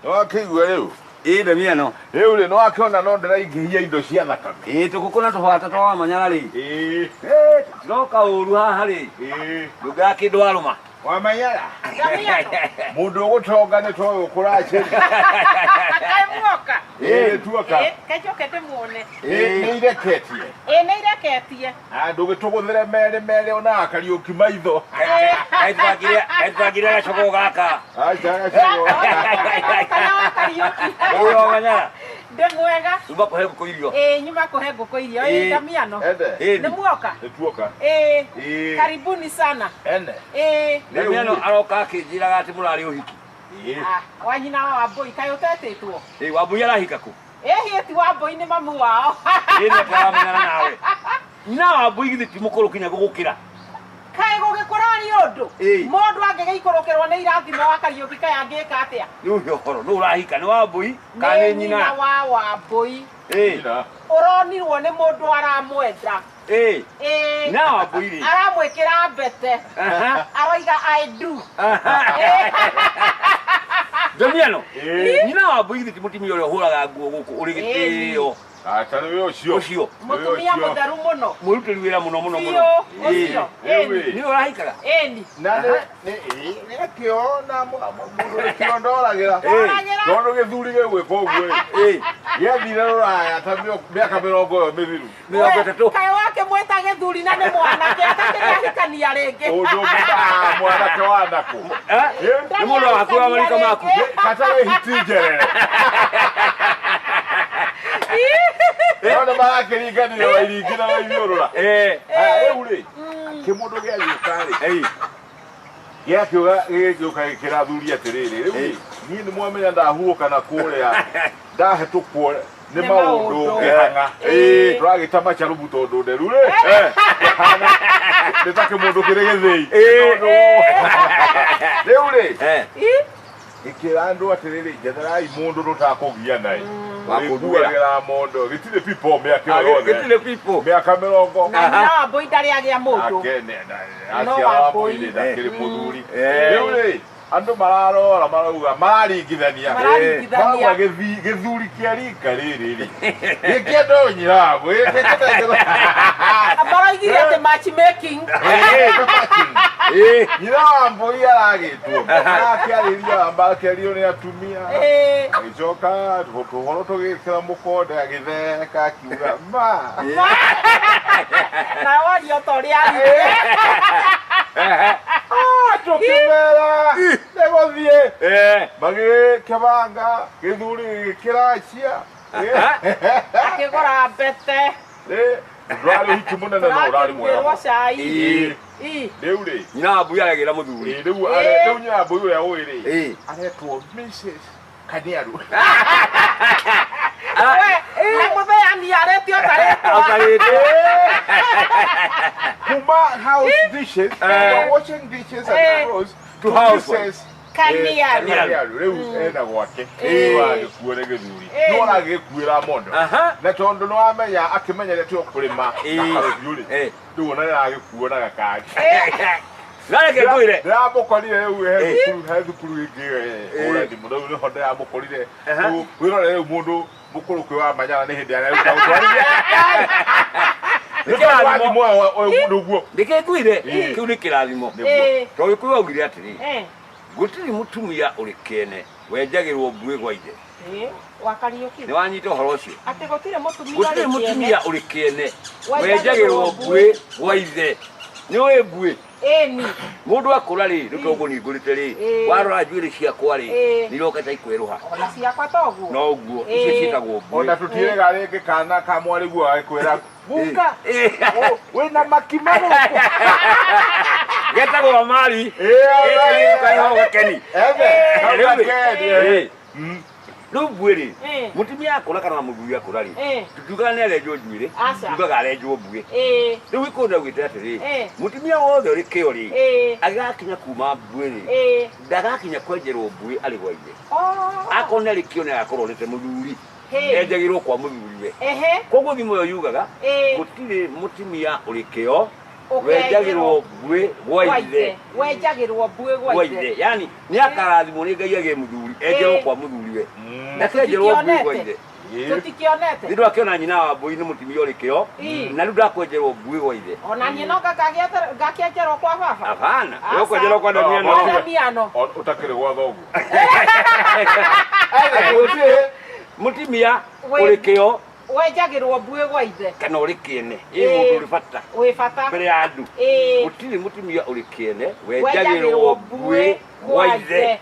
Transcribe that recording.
Okay, well, Damiano. You know, I can't indo cia thakame. Tukukuna tofata twa manyarari. Noka uruha hari. Nduga kidwaruma. Wa manyara. Mundu gutonga ni toyo kurache. Muoka. Tuoka. Kajokete muone. Ni ireketie. Ni ireketie. Ndugu tuguthere mere ona akariuki maitho. Aitwagira choko gaka. Acha choko. Uyo manyara. Ndemwega. Uba kuhe gukoirio. Nyuma kuhe gukoirio. Damiano. Ni muoka. Tuoka. Karibuni sana. Damiano aroka kijiraga ati murari uhiki. Wanyina wa Wambui kayotetwo. Wambui arahika ku. Hieti Wambui ni mamu wao. Ni twaramenya nawe. Nyina wa Wambui githi mukuru kinya gugukira. Kae gugikorani undu. Mundu angegeikorokerwa ni irathimo wa Kariuki kaya ngika atia. Yuyo horo no urahika ni Wambui kane nyina wa Wambui. Uronirwo ni mundu aramwenda. Na Wambui aramwikira mbete. Aroiga I do. Damiano, nyina Wambui githi mutimia uri huraga nguo guku uri gitio. Acha ni ucio. Mutumia mutharu muno. Murutiri wira muno. Ucio. Ni urahikaga? Nani ni akiona mundu kiondoragira. Nondo githuri gegwika uguo. Yathire ruraya tabio miaka 20 mithiru. 30. Kae wake mweta githuri na ni mwanake atakirahikania ringi. Undu mwanake wa ndaku. Ni mundu akura marika maku. Kata we hitingerere. Ona marakĩringania wairingi na waithiũrũra. Rĩu rĩ kĩmũndũ gĩa gĩũka-rĩ gĩakiuga gĩgĩũka gĩkĩrathuria atĩrĩrĩ rĩu niĩ nĩ mwamenya ndahurũka na kũrĩa ndahĩtũkwo nĩ maũndũ ngĩhang'a tũragĩta macarubu tondũ nderu rĩ nĩ ta kĩmũndũ kĩrĩ gĩthĩi rĩu rĩ ikira andu atiriri jetherai mundu rutakũgia naĩ wakuduagira mondo gitire people miaka yothe gitire people miaka 20 na Wambui ndari agia mundu akene acia Wambui ndakiri muthuri riu ri andu mararora marauga maringithania marauga githuri kia rika riri ri gikiendo nyirago amaraigire ati matchmaking nyina Wambui aragitwo akiariria ambakerio ni atumia agicoka tuhoro tugikira mukonde agitheka akiuga ma na wadi otori ari tukimera negothie magikebanga githuri kiracia akigora mbete ndwari hiki munene no urari mwega rĩu rĩ nyina Wambui aragira muthuri rĩu nyina Wambui ũrĩa ũĩ rĩ aretwo Mrs. Kaniaru na mutheani aretio taretwo kuma house dishes washing dishes and clothes to houses Kaniaru rĩu ena gwake agĩkuo nĩ gĩthuri no aragĩkuĩra mondo na tondũ nĩ wamenya akĩmenyerete o kũrĩma rĩ rĩu ona aragĩkuo na gakari Nake kwire ndamũkorire rĩu he thukuru ĩngĩ ũrendi mũno rĩu nĩho ndĩramũkorire wĩrore rĩu mũndũ mũkũrũ kwĩ wa manyara nĩ hĩndĩ arĩruta gũtwarithia nĩguo ndĩkĩnguire kĩu nĩ kĩrathimo tondũ Gĩkũyũ augire atĩrĩ gũtirĩ mũtumia ũrĩ kĩene wenjagĩrwo mbuĩ gwa ithe wa Kariuki nĩ wanyita ũhoro ũcio atĩ gũtirĩ mũtumia ũrĩ kĩene wenjagĩrwo mbuĩ gwa ithe nĩũĩ mbuĩ mundu akura ri rutogo ni ngurite ri warora njuĩrĩ ciakwa ri niroketa ikweruha ona ciakwa toguo no guo icio ciĩtagwo mbuĩ ona tũtiĩga rĩngĩ kana ka mwarĩ guo agĩkwĩra bunga wĩna makimano getagwo mari kaiho gakeni rĩu mbuĩ rĩ mũtumia akũra kana mũthuri akũra rĩ tutiugaga nĩ arenjwo njuĩrĩ tugaga arenjwo mbuĩ rĩu Gĩkũyũ ndaugĩte atĩrĩ mũtumia wothe ũrĩ kĩo rĩ agakinya kuma mbuĩ rĩ ndagakinya kwenjerwo mbuĩ arĩ gwa ithe akorwo nĩ arĩ kĩo nĩ agakorwo nĩte mũthuri enjagirwo kwa muthuriwe koguo thimo yo yugaga gutire mutimia uri kio wenjagirwo mbui gwa ithe gwa ithe yani ni akarathimwo ni Ngai age muthuri enjerwo kwa muthuriwe na kenjerwo mbui gwa ithe tutikionete ndio akiona nyina wa mbui ni mutimia uri kio na ndu ndakwenjerwo mbui gwa ithe ona nyina ngakienjerwo kwa baba hapana yo kwenjerwo kwa Damiano utakire gwa thogu mutimia uri kio wenjagirwo mbui gwa ithe kana uri kiene mundu uri bata mbere ya andu gutire mutimia uri kiene wenjagirwo mbui gwa ithe